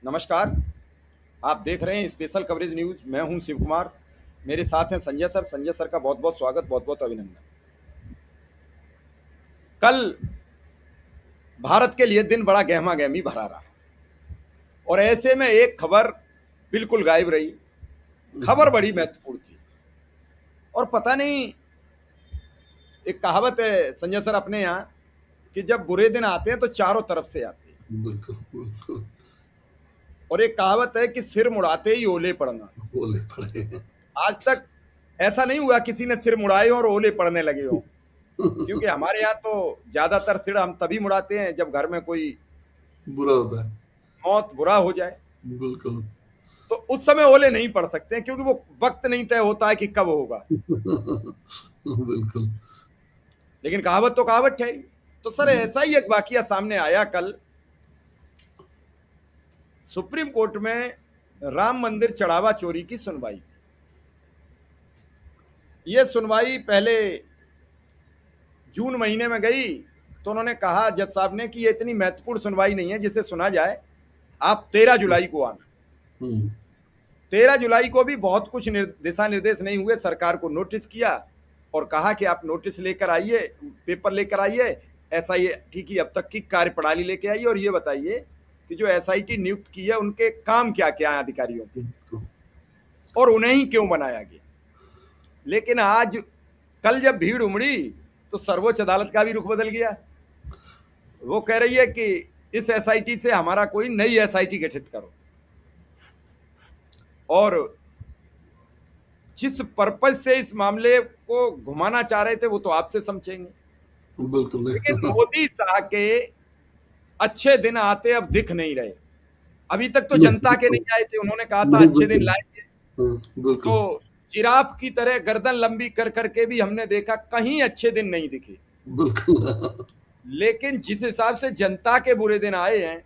नमस्कार। आप देख रहे हैं स्पेशल कवरेज न्यूज़। मैं हूं शिव कुमार। मेरे साथ हैं संजय सर। संजय सर का बहुत बहुत स्वागत, बहुत बहुत अभिनंदन। कल भारत के लिए दिन बड़ा गहमा गहमी भरा रहा और ऐसे में एक खबर बिल्कुल गायब रही। खबर बड़ी महत्वपूर्ण थी और पता नहीं, एक कहावत है संजय सर अपने यहाँ कि जब बुरे दिन आते हैं तो चारों तरफ से आते हैं। बिल्कुल बिल्कुल। और एक कहावत है कि सिर मुड़ाते ही ओले पड़ना। बोले पड़े। आज तक ऐसा नहीं हुआ किसी ने सिर मुड़ाए और ओले पड़ने लगे हों, क्योंकि हमारे यहाँ तो ज्यादातर सिर हम तभी मुड़ाते हैं जब घर में कोई बुरा होता है। मौत बुरा हो जाए, बिल्कुल। तो उस समय ओले नहीं पड़ सकते हैं क्योंकि वो वक्त नहीं तय होता है कि कब होगा। बिल्कुल। लेकिन कहावत तो कहावत है। तो सर ऐसा ही एक वाकया सामने आया कल। सुप्रीम कोर्ट में राम मंदिर चढ़ावा चोरी की सुनवाई। ये सुनवाई पहले जून महीने में गई तो उन्होंने कहा जज साहब ने कि ये इतनी महत्वपूर्ण सुनवाई नहीं है जिसे सुना जाए, आप 13 जुलाई को आना। 13 जुलाई को भी बहुत कुछ दिशा निर्देश नहीं हुए। सरकार को नोटिस किया और कहा कि आप नोटिस लेकर आइए, पेपर लेकर आइए, एसआईटी की अब तक की कार्यप्रणाली लेके आइए और ये बताइए कि जो एसआईटी नियुक्त की है उनके काम क्या क्या है अधिकारियों के और उन्हें ही क्यों बनाया गया। लेकिन आज कल जब भीड़ उमड़ी तो सर्वोच्च अदालत का भी रुख बदल गया। वो कह रही है कि इस एसआईटी से हमारा कोई नई एसआईटी गठित करो और जिस पर्पज से इस मामले को घुमाना चाह रहे थे वो तो आपसे समझेंगे। बिल्कुल। लेकिन मोदी शाह के अच्छे दिन आते अब दिख नहीं रहे। अभी तक तो जनता के नहीं आए थे, उन्होंने कहा था अच्छे दिन लाएंगे। बिल्कुल। तो जिराफ की तरह गर्दन लंबी कर करके भी हमने देखा कहीं अच्छे दिन नहीं दिखे। बिल्कुल। लेकिन जिस हिसाब से जनता के बुरे दिन आए हैं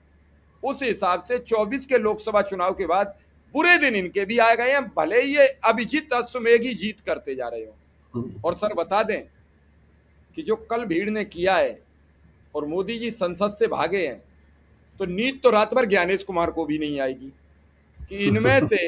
उस हिसाब से 24 के लोकसभा चुनाव के बाद बुरे दिन इनके भी आ गए हैं, भले ये अभिजीत अश्वमेघी जीत करते जा रहे हो। और सर बता दें कि जो कल भीड़ ने किया है और मोदी जी संसद से भागे हैं तो नींद तो रात भर ज्ञानेश कुमार को भी नहीं आएगी कि इनमें से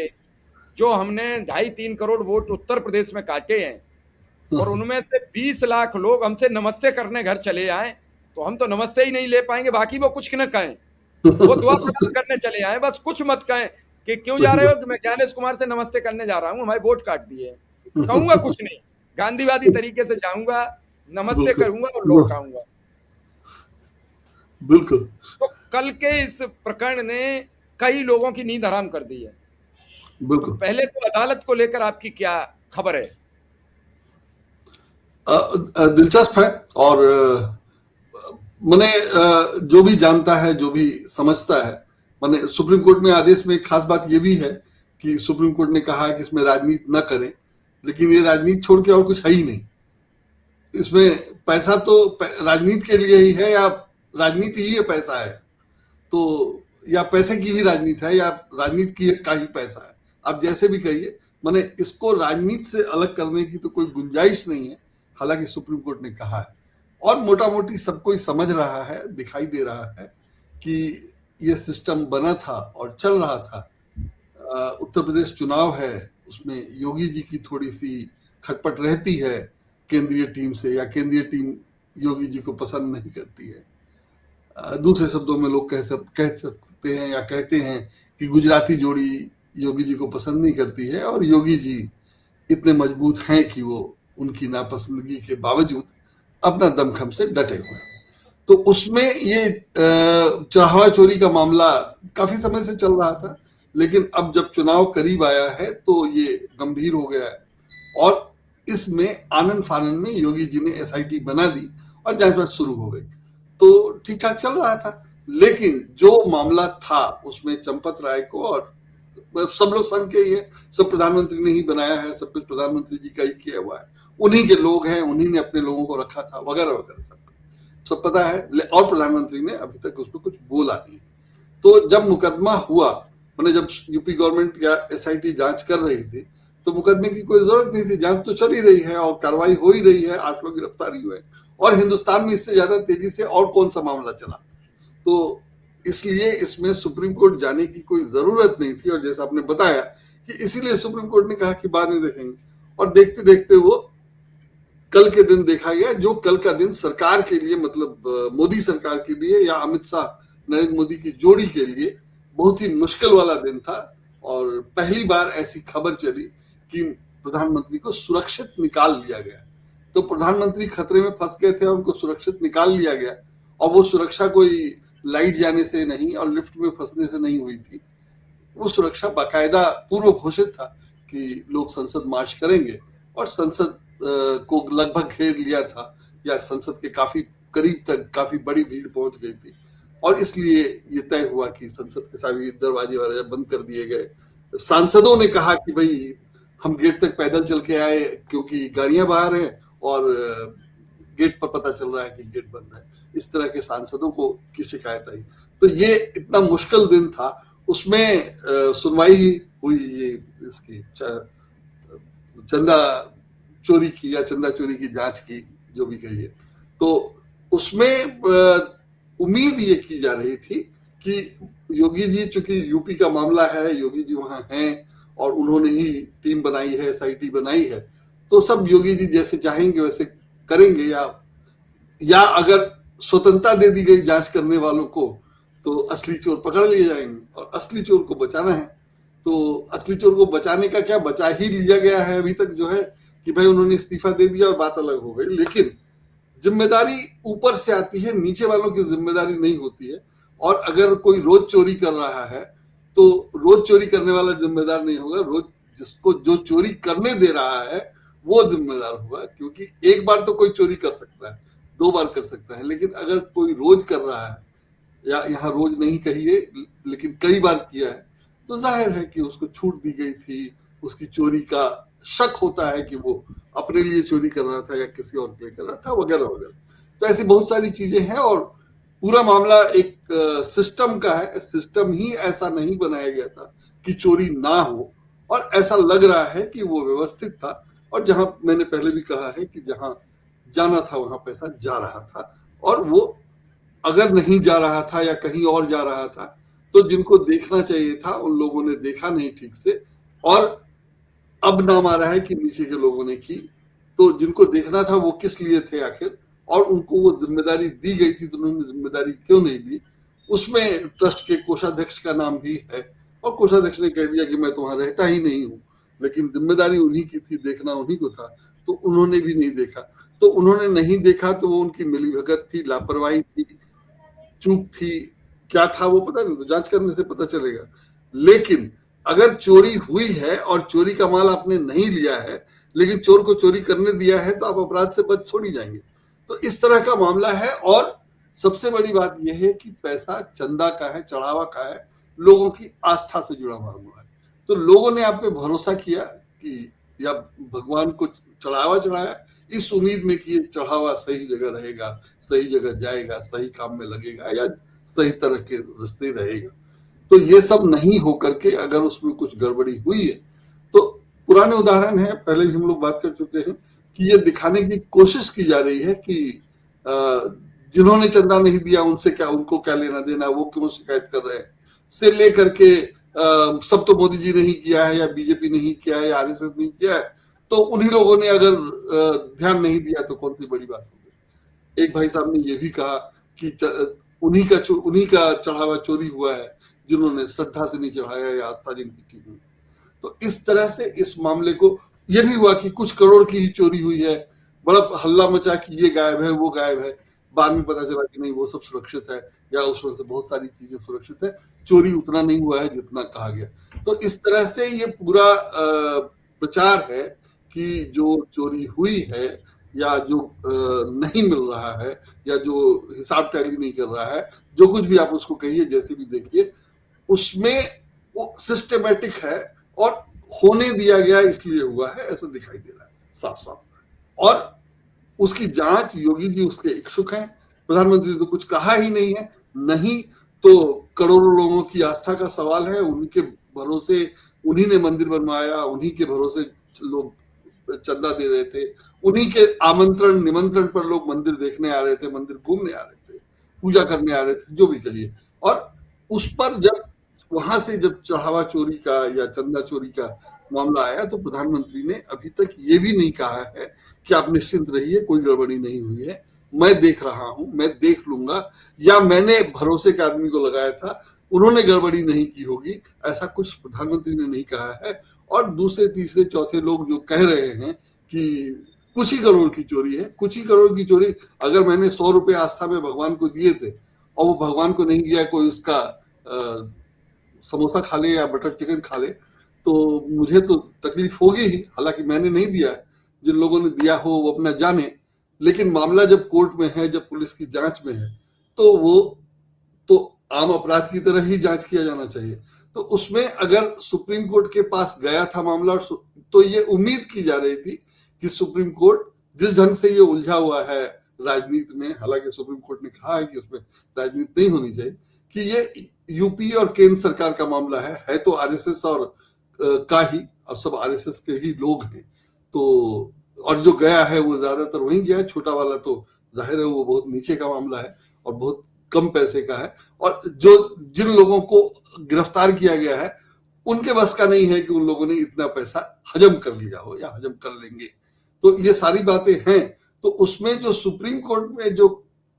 जो हमने 2.5-3 करोड़ वोट उत्तर प्रदेश में काटे हैं और उनमें से 20 लाख लोग हमसे नमस्ते करने घर चले आए तो हम तो नमस्ते ही नहीं ले पाएंगे। बाकी वो कुछ न कहें, वो दुआ प्रदान करने चले आए, बस कुछ मत कहें कि क्यों जा रहे हो, कि मैं ज्ञानेश कुमार से नमस्ते करने जा रहा हूं, हमारे वोट काट दिए। कहूंगा कुछ नहीं, गांधीवादी तरीके से जाऊंगा, नमस्ते करूंगा और लौट आऊंगा। बिल्कुल। तो कल के इस प्रकरण ने कई लोगों की नींद हराम कर दी है। तो बिल्कुल। पहले तो अदालत को लेकर आपकी क्या खबर है? दिलचस्प है और मैंने जो भी जानता है, जो भी समझता है, मैंने सुप्रीम कोर्ट में आदेश में एक खास बात ये भी है कि सुप्रीम कोर्ट ने कहा है कि इसमें राजनीति न करें, लेकिन ये राजनीति छोड़ के और कुछ है ही नहीं। इसमें पैसा तो राजनीति के लिए ही है या राजनीति ही पैसा है, तो या पैसे की ही राजनीति है या राजनीति की का ही पैसा है, आप जैसे भी कहिए। मैंने इसको राजनीति से अलग करने की तो कोई गुंजाइश नहीं है, हालांकि सुप्रीम कोर्ट ने कहा है और मोटा मोटी सब कोई समझ रहा है, दिखाई दे रहा है कि ये सिस्टम बना था और चल रहा था। उत्तर प्रदेश चुनाव है, उसमें योगी जी की थोड़ी सी खटपट रहती है केंद्रीय टीम से, या केंद्रीय टीम योगी जी को पसंद नहीं करती है। दूसरे शब्दों में लोग कह सकते हैं या कहते हैं कि गुजराती जोड़ी योगी जी को पसंद नहीं करती है और योगी जी इतने मजबूत हैं कि वो उनकी नापसंदगी के बावजूद अपना दमखम से डटे हुए। तो उसमें ये चढ़ावा चोरी का मामला काफी समय से चल रहा था, लेकिन अब जब चुनाव करीब आया है तो ये गंभीर हो गया है और इसमें आनन फानन में योगी जी ने एसआईटी बना दी और जांच शुरू हो गई। तो ठीक ठाक चल रहा था, लेकिन जो मामला था उसमें चंपत राय को, और सब लोग संघ के ही है, सब प्रधानमंत्री ने ही बनाया है, सब कुछ प्रधानमंत्री जी का ही किया हुआ है, उन्हीं के लोग हैं, उन्हीं ने अपने लोगों को रखा था वगैरह वगैरह सब पता है, और प्रधानमंत्री ने अभी तक उसमें कुछ बोला नहीं। तो जब मुकदमा हुआ, मैंने जब यूपी गवर्नमेंट या एसआईटी जांच कर रही थी तो मुकदमे की कोई जरूरत नहीं थी, जांच तो चल ही रही है और कार्रवाई हो ही रही है, 8 लोग गिरफ्तारी हुए और हिंदुस्तान में इससे ज्यादा तेजी से और कौन सा मामला चला। तो इसलिए इसमें सुप्रीम कोर्ट जाने की कोई जरूरत नहीं थी। और जैसा आपने बताया कि इसीलिए सुप्रीम कोर्ट ने कहा कि बाद में देखेंगे, और देखते देखते वो कल के दिन देखा गया, जो कल का दिन सरकार के लिए, मतलब मोदी सरकार के लिए या अमित शाह नरेंद्र मोदी की जोड़ी के लिए बहुत ही मुश्किल वाला दिन था। और पहली बार ऐसी खबर चली कि प्रधानमंत्री को सुरक्षित निकाल लिया गया। तो प्रधानमंत्री खतरे में फंस गए थे और उनको सुरक्षित निकाल लिया गया। और वो सुरक्षा कोई लाइट जाने से नहीं और लिफ्ट में फंसने से नहीं हुई थी। वो सुरक्षा बाकायदा पूर्व घोषित था कि लोग संसद मार्च करेंगे, और संसद को लगभग घेर लिया था, या संसद के काफी करीब तक काफी बड़ी भीड़ पहुंच गई थी। और इसलिए ये तय हुआ कि संसद के सभी दरवाजे वगैरह बंद कर दिए गए। सांसदों ने कहा कि भाई हम गेट तक पैदल चल के आए क्योंकि गाड़ियां बाहर हैं, और गेट पर पता चल रहा है कि गेट बंद है। इस तरह के सांसदों को की शिकायत आई। तो ये इतना मुश्किल दिन था, उसमें सुनवाई हुई ये इसकी चंदा चोरी की या चंदा चोरी की जांच की, जो भी कहिए। तो उसमें उम्मीद ये की जा रही थी कि योगी जी, चूंकि यूपी का मामला है, योगी जी वहां हैं और उन्होंने ही टीम बनाई है, एसआईटी बनाई है, तो सब योगी जी जैसे चाहेंगे वैसे करेंगे। या अगर स्वतंत्रता दे दी गई जांच करने वालों को, तो असली चोर पकड़ लिए जाएंगे, और असली चोर को बचाना है। तो असली चोर को बचाने का क्या, बचा ही लिया गया है अभी तक, जो है कि भाई उन्होंने इस्तीफा दे दिया और बात अलग हो गई। लेकिन जिम्मेदारी ऊपर से आती है, नीचे वालों की जिम्मेदारी नहीं होती है। और अगर कोई रोज चोरी कर रहा है तो रोज चोरी करने वाला जिम्मेदार नहीं होगा, रोज जिसको जो चोरी करने दे रहा है वो जिम्मेदार होगा। क्योंकि एक बार तो कोई चोरी कर सकता है, 2 बार कर सकता है, लेकिन अगर कोई रोज कर रहा है, या यहाँ रोज नहीं कहिए लेकिन कई बार किया है, तो जाहिर है कि उसको छूट दी गई थी। उसकी चोरी का शक होता है कि वो अपने लिए चोरी कर रहा था या किसी और के लिए कर रहा था, वगैरह वगैरह। तो ऐसी बहुत सारी चीजें हैं, और पूरा मामला एक सिस्टम का है। सिस्टम ही ऐसा नहीं बनाया गया था कि चोरी ना हो, और ऐसा लग रहा है कि वो व्यवस्थित था। और जहां मैंने पहले भी कहा है कि जहां जाना था वहां पैसा जा रहा था, और वो अगर नहीं जा रहा था या कहीं और जा रहा था, तो जिनको देखना चाहिए था उन लोगों ने देखा नहीं ठीक से। और अब नाम आ रहा है कि नीचे के लोगों ने की। तो जिनको देखना था वो किस लिए थे आखिर, और उनको वो जिम्मेदारी दी गई थी तो उन्होंने जिम्मेदारी क्यों नहीं ली। उसमें ट्रस्ट के कोषाध्यक्ष का नाम भी है, और कोषाध्यक्ष ने कह दिया कि मैं तो वहां रहता ही नहीं हूँ, लेकिन जिम्मेदारी उन्हीं की थी, देखना उन्हीं को था, तो उन्होंने भी नहीं देखा। तो उन्होंने नहीं देखा तो वो उनकी मिलीभगत थी, लापरवाही थी, चूक थी, क्या था वो पता नहीं, तो जांच करने से पता चलेगा। लेकिन अगर चोरी हुई है और चोरी का माल आपने नहीं लिया है, लेकिन चोर को चोरी करने दिया है, तो आप अपराध से बच थोड़ी जाएंगे। तो इस तरह का मामला है। और सबसे बड़ी बात यह है कि पैसा चंदा का है, चढ़ावा का है, लोगों की आस्था से जुड़ा मामला है। तो लोगों ने आप पे भरोसा किया कि, या भगवान को चढ़ावा चढ़ाया इस उम्मीद में कि ये चढ़ावा सही जगह रहेगा, सही जगह जाएगा, सही काम में लगेगा, या सही तरह के रास्ते रहेगा। तो ये सब नहीं होकर के अगर उसमें कुछ गड़बड़ी हुई है, तो पुराने उदाहरण है, पहले भी हम लोग बात कर चुके हैं कि ये दिखाने की कोशिश की जा रही है कि जिन्होंने चंदा नहीं दिया उनसे क्या, उनको क्या लेना देना, वो क्यों शिकायत कर रहे हैं, से लेकर के सब तो मोदी जी ने ही किया है, या बीजेपी ने ही किया है, या आरएसएस नहीं किया है, तो उन्हीं लोगों ने अगर ध्यान नहीं दिया तो कौन सी बड़ी बात होगी। एक भाई साहब ने ये भी कहा कि उन्हीं का चढ़ावा चोरी हुआ है जिन्होंने श्रद्धा से नहीं चढ़ाया या आस्था जिनकी ठीक नहीं। तो इस तरह से इस मामले को यह भी हुआ कि कुछ करोड़ की ही चोरी हुई है, बड़ा हल्ला मचा कि ये गायब है, वो गायब है। बाद में पता चला कि नहीं, वो सब सुरक्षित है, या उसमें से बहुत सारी चीजें सुरक्षित है, चोरी उतना नहीं हुआ है जितना कहा गया। तो इस तरह से ये पूरा प्रचार है कि जो चोरी हुई है, या जो नहीं मिल रहा है, या जो हिसाब टैली नहीं कर रहा है, जो कुछ भी आप उसको कहिए, जैसे भी देखिए, उसमें वो सिस्टमेटिक है और होने दिया गया इसलिए हुआ है, ऐसा दिखाई दे रहा है साफ साफ। और उसकी जांच योगी जी उसके इच्छुक हैं। प्रधानमंत्री तो कुछ कहा ही नहीं है, नहीं तो करोड़ों लोगों की आस्था का सवाल है। उनके भरोसे उन्हीं ने मंदिर बनवाया, उन्हीं के भरोसे लोग चंदा दे रहे थे, उन्हीं के आमंत्रण निमंत्रण पर लोग मंदिर देखने आ रहे थे, मंदिर घूमने आ रहे थे, पूजा करने आ रहे थे, जो भी कहिए। और उस पर जब वहां से जब चढ़ावा चोरी का या चंदा चोरी का मामला आया तो प्रधानमंत्री ने अभी तक ये भी नहीं कहा है कि आप निश्चिंत रहिए, कोई गड़बड़ी नहीं हुई है, मैं देख रहा हूं, मैं देख लूंगा, या मैंने भरोसे के आदमी को लगाया था, उन्होंने गड़बड़ी नहीं की होगी, ऐसा कुछ प्रधानमंत्री ने नहीं कहा है। और दूसरे तीसरे चौथे लोग जो कह रहे हैं कि कुछ ही करोड़ की चोरी है, कुछ ही करोड़ की चोरी, अगर मैंने 100 रुपए आस्था में भगवान को दिए थे और वो भगवान को नहीं दिया, कोई उसका समोसा खा ले या बटर चिकन खा ले, तो मुझे तो तकलीफ होगी ही, हालांकि मैंने नहीं दिया है, जिन लोगों ने दिया हो वो अपना जाने। लेकिन मामला जब कोर्ट में है, जब पुलिस की जांच में है, तो वो तो आम अपराध की तरह ही जांच किया जाना चाहिए। तो उसमें अगर सुप्रीम कोर्ट के पास गया था मामला, तो ये उम्मीद की जा रही थी कि सुप्रीम कोर्ट जिस ढंग से ये उलझा हुआ है राजनीति में, हालांकि सुप्रीम कोर्ट ने कहा है कि उसमें राजनीति नहीं होनी चाहिए, कि ये यूपी और केंद्र सरकार का मामला है तो आरएसएस और का ही, और सब आरएसएस के ही लोग हैं, तो और जो गया है वो ज्यादातर वहीं गया है, छोटा वाला तो जाहिर है वो बहुत नीचे का मामला है और बहुत कम पैसे का है, और जो जिन लोगों को गिरफ्तार किया गया है उनके बस का नहीं है कि उन लोगों ने इतना पैसा हजम कर लिया हो या हजम कर लेंगे। तो ये सारी बातें हैं। तो उसमें जो सुप्रीम कोर्ट में जो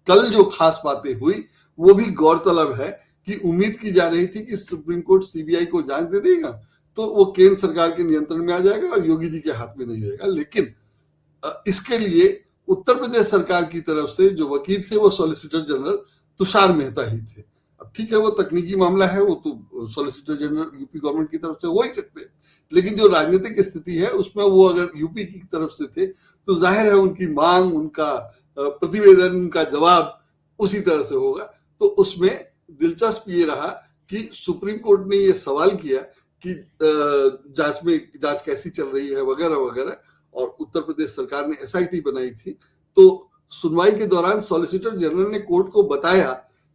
कल जो खास बातें हुई वो भी गौरतलब है कि उम्मीद की जा रही थी कि सुप्रीम कोर्ट सीबीआई को जांच दे देगा तो वो केंद्र सरकार के नियंत्रण में आ जाएगा और योगी जी के हाथ में नहीं रहेगा। लेकिन इसके लिए उत्तर प्रदेश सरकार की तरफ से जो वकील थे वो सॉलिसिटर जनरल तुषार मेहता ही थे। अब ठीक है, वो तकनीकी मामला है, वो तो सॉलिसिटर जनरल यूपी गवर्नमेंट की तरफ से हो ही सकते हैं, लेकिन जो राजनीतिक स्थिति है उसमें वो अगर यूपी की तरफ से थे तो जाहिर है उनकी मांग, उनका प्रतिवेदन, उनका जवाब उसी तरह से होगा। तो उसमें दिलचस्प ये रहा कि सुप्रीम कोर्ट ने ये सवाल किया कि जांच कैसी चल रही है वगैरह वगैरह, और उत्तर प्रदेश सरकार ने एसआईटी बनाई थी। तो सुनवाई के दौरान सॉलिसिटर जनरल ने कोर्ट को बताया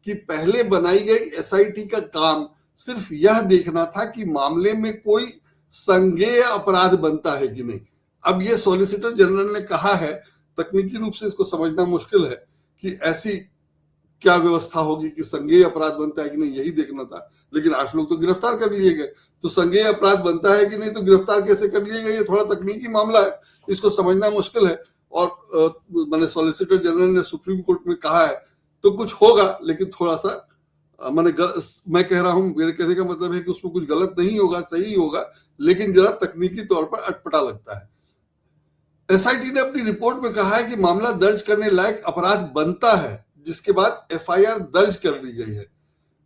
कि पहले बनाई गई एसआईटी का काम सिर्फ यह देखना था कि मामले में कोई संज्ञेय अपराध बनता है कि नहीं। अब ये सॉलिसिटर जनरल ने कहा है, तकनीकी रूप से इसको समझना मुश्किल है कि ऐसी क्या व्यवस्था होगी कि संज्ञेय अपराध बनता है कि नहीं, यही देखना था। लेकिन 8 लोग तो गिरफ्तार कर लिए गए, तो संज्ञेय अपराध बनता है कि नहीं, तो गिरफ्तार कैसे कर लिए गए, ये थोड़ा तकनीकी मामला है, इसको समझना मुश्किल है। और मैंने सॉलिसिटर जनरल ने सुप्रीम कोर्ट में कहा है तो कुछ होगा, लेकिन थोड़ा सा मैं कह रहा हूं, मेरे कहने का मतलब है कि उसमें कुछ गलत नहीं होगा, सही होगा, लेकिन जरा तकनीकी तौर पर अटपटा लगता है। एसआईटी ने अपनी रिपोर्ट में कहा है कि मामला दर्ज करने लायक अपराध बनता है, जिसके बाद एफआईआर दर्ज कर ली गई है।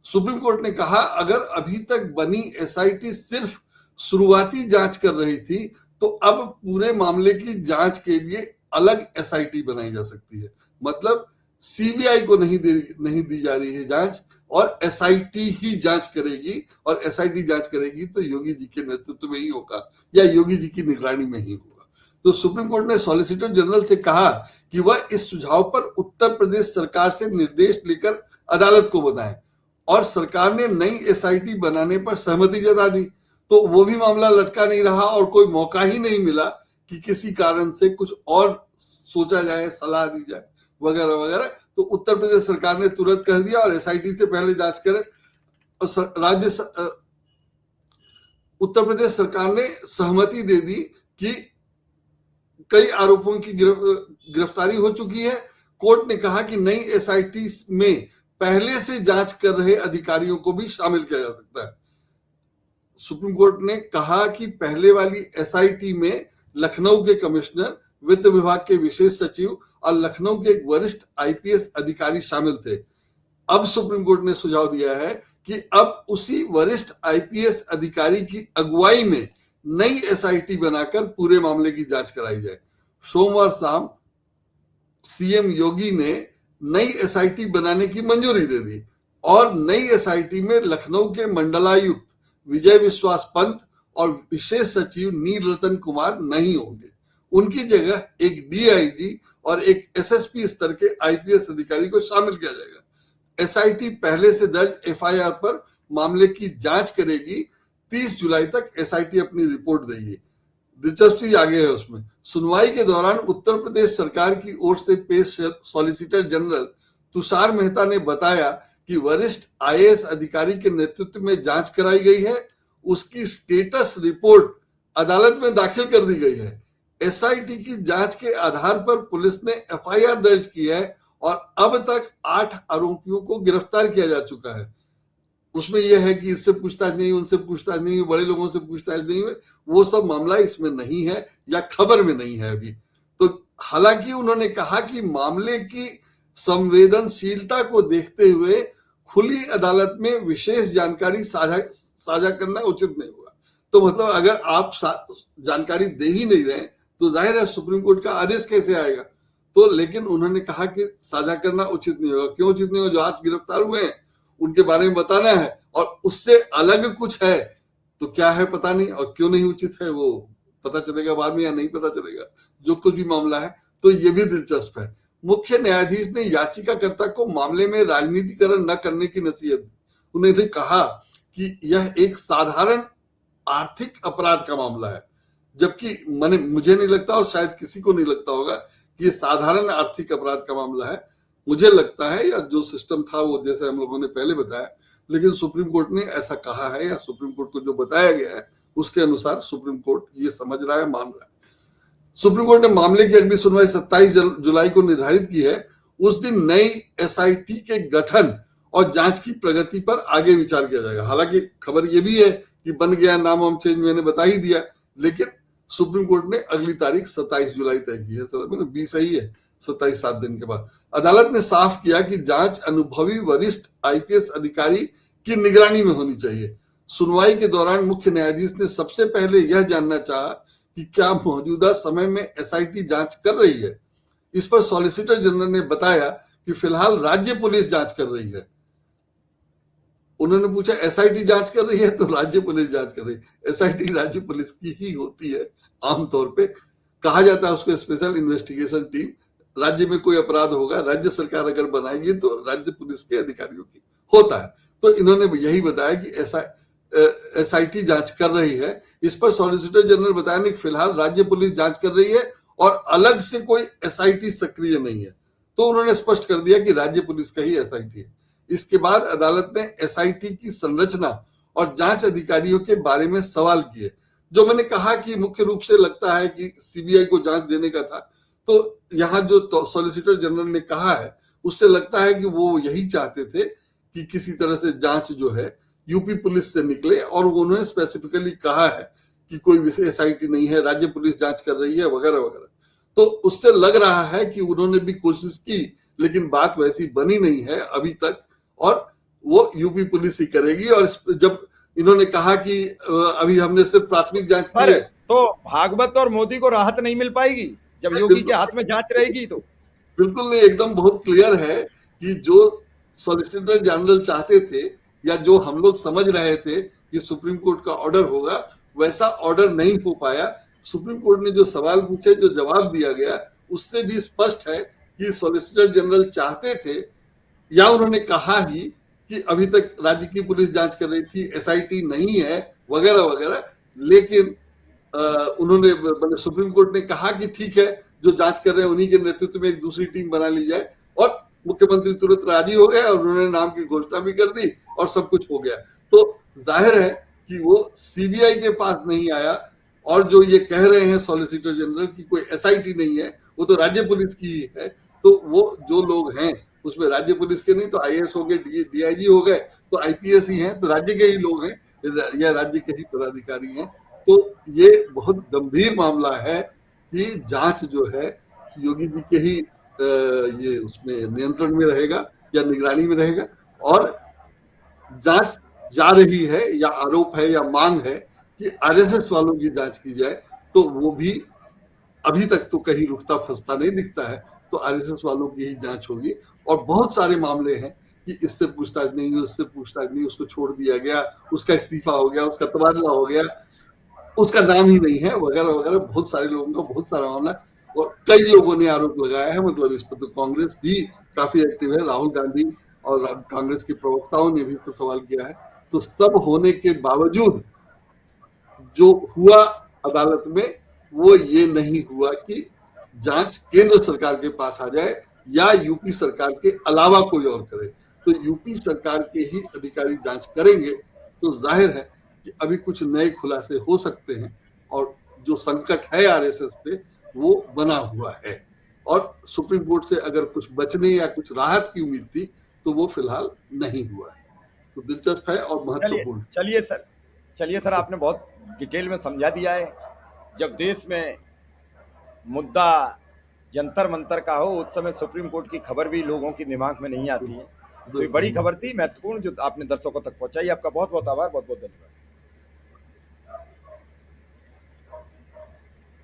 सुप्रीम कोर्ट ने कहा अगर अभी तक बनी एसआईटी सिर्फ शुरुआती जांच कर रही थी तो अब पूरे मामले की जांच के लिए अलग एसआईटी बनाई जा सकती है। मतलब सीबीआई को नहीं दी जा रही है जांच, और एसआईटी ही जांच करेगी, और एसआईटी जांच करेगी तो योगी जी के नेतृत्व में ही होगा या योगी जी की निगरानी में ही होगा। तो सुप्रीम कोर्ट ने सॉलिसिटर जनरल से कहा कि वह इस सुझाव पर उत्तर प्रदेश सरकार से निर्देश लेकर अदालत को बताएं, और सरकार ने नई एसआईटी बनाने पर सहमति जता दी। तो वो भी मामला लटका नहीं रहा और कोई मौका ही नहीं मिला कि किसी कारण से कुछ और सोचा जाए, सलाह दी जाए वगैरह वगैरह। तो उत्तर प्रदेश सरकार ने तुरंत कर दिया और एसआईटी से पहले जांच करे। उत्तर प्रदेश सरकार ने सहमति दे दी कि कई आरोपों की गिरफ्तारी हो चुकी है। कोर्ट ने कहा कि नई एसआईटी में पहले से जांच कर रहे अधिकारियों को भी शामिल किया जा सकता है। सुप्रीम कोर्ट ने कहा कि पहले वाली एसआईटी में लखनऊ के कमिश्नर, वित्त विभाग के विशेष सचिव और लखनऊ के एक वरिष्ठ आईपीएस अधिकारी शामिल थे। अब सुप्रीम कोर्ट ने सुझाव दिया है कि अब उसी वरिष्ठ आईपीएस अधिकारी की अगुवाई में नई एसआईटी बनाकर पूरे मामले की जांच कराई जाए। सोमवार शाम सीएम योगी ने नई एसआईटी बनाने की मंजूरी दे दी और नई एसआईटी में लखनऊ के मंडलायुक्त विजय विश्वास पंत और विशेष सचिव नील रतन कुमार नहीं होंगे। उनकी जगह एक डीआईजी और एक एसएसपी स्तर के आईपीएस अधिकारी को शामिल किया जाएगा। एसआईटी पहले से दर्ज एफआईआर पर मामले की जांच करेगी। 30 जुलाई तक एसआईटी अपनी रिपोर्ट देगी। दिलचस्पी आगे है उसमें। सुनवाई के दौरान उत्तर प्रदेश सरकार की ओर से पेश सॉलिसिटर जनरल तुषार मेहता ने बताया कि वरिष्ठ आईएएस अधिकारी के नेतृत्व में जांच कराई गई है, उसकी स्टेटस रिपोर्ट अदालत में दाखिल कर दी गई है। एसआईटी की जांच के आधार पर पुलिस ने एफआईआर दर्ज की है और अब तक 8 आरोपियों को गिरफ्तार किया जा चुका है। उसमें यह है कि इससे पूछताछ नहीं, उनसे पूछताछ नहीं हुई, बड़े लोगों से पूछताछ नहीं हुई, वो सब मामला इसमें नहीं है या खबर में नहीं है अभी। तो हालांकि उन्होंने कहा कि मामले की संवेदनशीलता को देखते हुए खुली अदालत में विशेष जानकारी साझा करना उचित नहीं होगा। तो मतलब अगर आप जानकारी दे ही नहीं रहे तो जाहिर है सुप्रीम कोर्ट का आदेश कैसे आएगा। तो लेकिन उन्होंने कहा कि साझा करना उचित नहीं होगा। क्यों उचित नहीं होगा? जो आज गिरफ्तार हुए हैं उनके बारे में बताना है और उससे अलग कुछ है तो क्या है पता नहीं, और क्यों नहीं उचित है वो पता चलेगा बाद में या नहीं पता चलेगा। जो कुछ भी मामला है तो ये भी दिलचस्प है। मुख्य न्यायाधीश ने याचिकाकर्ता को मामले में राजनीतिकरण न करने की नसीहत दी। उन्होंने कहा कि यह एक साधारण आर्थिक अपराध का मामला है, जबकि मुझे नहीं लगता और शायद किसी को नहीं लगता होगा कि ये साधारण आर्थिक अपराध का मामला है। मुझे लगता है या जो सिस्टम था वो जैसे हम लोगों ने पहले बताया, लेकिन सुप्रीम कोर्ट ने ऐसा कहा है या सुप्रीम कोर्ट को जो बताया गया है उसके अनुसार सुप्रीम कोर्ट ये समझ रहा है, मान रहा है। सुप्रीम कोर्ट ने मामले की अगली सुनवाई 27 जुलाई को निर्धारित की है। उस दिन नई एसआईटी के गठन और जांच की प्रगति पर आगे विचार किया जाएगा। हालांकि खबर यह भी है कि बन गया, नाम वाम चेंज मैंने बता ही दिया, लेकिन सुप्रीम कोर्ट ने अगली तारीख 27 जुलाई तय की है। 20 ही है, 27 7 दिन के बाद। अदालत ने साफ किया कि जांच अनुभवी वरिष्ठ आईपीएस अधिकारी की निगरानी में होनी चाहिए। सुनवाई के दौरान मुख्य न्यायाधीश ने सबसे पहले यह जानना चाहा कि क्या मौजूदा समय में एसआईटी जांच कर रही है। इस पर सॉलिसिटर जनरल ने बताया कि फिलहाल राज्य पुलिस जांच कर रही है। उन्होंने पूछा एसआईटी जांच कर रही है तो राज्य पुलिस जांच कर रही है। एसआईटी राज्य पुलिस की ही होती है आमतौर पे, कहा जाता है उसको स्पेशल इन्वेस्टिगेशन टीम। राज्य में कोई अपराध होगा, राज्य सरकार अगर बनाएगी तो राज्य पुलिस के अधिकारियों की होता है। तो इन्होंने यही बताया कि एसआईटी जांच कर रही है। इस पर सॉलिसिटर जनरल बताया कि फिलहाल राज्य पुलिस जांच कर रही है और अलग से कोई एसआईटी सक्रिय नहीं है। तो उन्होंने स्पष्ट कर दिया कि राज्य पुलिस का ही एसआईटी है। इसके बाद अदालत ने एसआईटी की संरचना और जांच अधिकारियों के बारे में सवाल किए। जो मैंने कहा कि मुख्य रूप से लगता है कि सीबीआई को जांच देने का था, तो यहाँ जो सॉलिसिटर जनरल ने कहा है उससे लगता है कि वो यही चाहते थे कि किसी तरह से जांच जो है यूपी पुलिस से निकले, और उन्होंने स्पेसिफिकली कहा है कि कोई विशेष एसआईटी नहीं है, राज्य पुलिस जांच कर रही है वगैरह वगैरह। तो उससे लग रहा है कि उन्होंने भी कोशिश की, लेकिन बात वैसी बनी नहीं है अभी तक, और वो यूपी पुलिस ही करेगी। और जब इन्होंने कहा कि अभी हमने सिर्फ प्राथमिक जांच की है, तो भागवत और मोदी को राहत नहीं मिल पाएगी जब योगी के हाथ में जांच रहेगी। तो बिल्कुल नहीं, एकदम बहुत क्लियर है कि जो सॉलिसिटर जनरल चाहते थे या जो हम लोग समझ रहे थे कि सुप्रीम कोर्ट का ऑर्डर होगा, वैसा ऑर्डर नहीं हो पाया। सुप्रीम कोर्ट ने जो सवाल पूछे, जो जवाब दिया गया, उससे भी स्पष्ट है कि सॉलिसिटर जनरल चाहते थे, या उन्होंने कहा ही कि अभी तक राज्य की पुलिस जांच कर रही थी, एसआईटी नहीं है वगैरह वगैरह। लेकिन उन्होंने सुप्रीम कोर्ट ने कहा कि ठीक है, जो जांच कर रहे हैं उन्हीं के नेतृत्व में एक दूसरी टीम बना ली जाए, और मुख्यमंत्री तुरंत राजी हो गए और उन्होंने नाम की घोषणा भी कर दी और सब कुछ हो गया। तो जाहिर है कि वो सीबीआई के पास नहीं आया। और जो ये कह रहे हैं सॉलिसिटर जनरल की कोई एसआईटी नहीं है, वो तो राज्य पुलिस की ही है। तो वो जो लोग हैं उसमें राज्य पुलिस के नहीं तो आईएएस हो गए, डीआईजी हो गए, तो आईपीएस ही हैं, तो राज्य के ही लोग हैं या राज्य के ही पदाधिकारी हैं। तो ये बहुत गंभीर मामला है कि जांच जो है योगी जी के ही ये उसमें नियंत्रण में रहेगा या निगरानी में रहेगा, और जांच जा रही है या आरोप है या मांग है कि आरएसएस वालों की जांच की जाए, तो वो भी अभी तक तो कहीं रुकता फंसता नहीं दिखता है। तो आरएसएस वालों की ही जांच होगी। और बहुत सारे मामले हैं कि इससे पूछताछ नहीं हुई, उससे पूछताछ नहीं, उसको छोड़ दिया गया, उसका इस्तीफा हो गया, उसका तबादला हो गया, उसका नाम ही नहीं है वगैरह वगैरह। बहुत सारे लोगों का बहुत सारा मामला, और कई लोगों ने आरोप लगाया है। मतलब इस पर तो कांग्रेस भी काफी एक्टिव है, राहुल गांधी और कांग्रेस के प्रवक्ताओं ने भी तो सवाल किया है। तो सब होने के बावजूद जो हुआ अदालत में वो ये नहीं हुआ कि जांच केंद्र सरकार के पास आ जाए या यूपी सरकार के अलावा कोई और करे। तो यूपी सरकार के ही अधिकारी जांच करेंगे तो जाहिर है कि अभी कुछ नए खुलासे हो सकते हैं और जो संकट है आरएसएस पे वो बना हुआ है। और सुप्रीम कोर्ट से अगर कुछ बचने या कुछ राहत की उम्मीद थी तो वो फिलहाल नहीं हुआ है। तो दिलचस्प है और महत्वपूर्ण। चलिए सर, आपने बहुत डिटेल में समझा दिया है। जब देश में मुद्दा जंतर मंतर का हो उस समय सुप्रीम कोर्ट की खबर भी लोगों की दिमाग में नहीं आती है। तो ये बड़ी खबर थी, महत्वपूर्ण, जो आपने दर्शकों तक पहुंचाई। आपका बहुत बहुत आभार, बहुत बहुत धन्यवाद।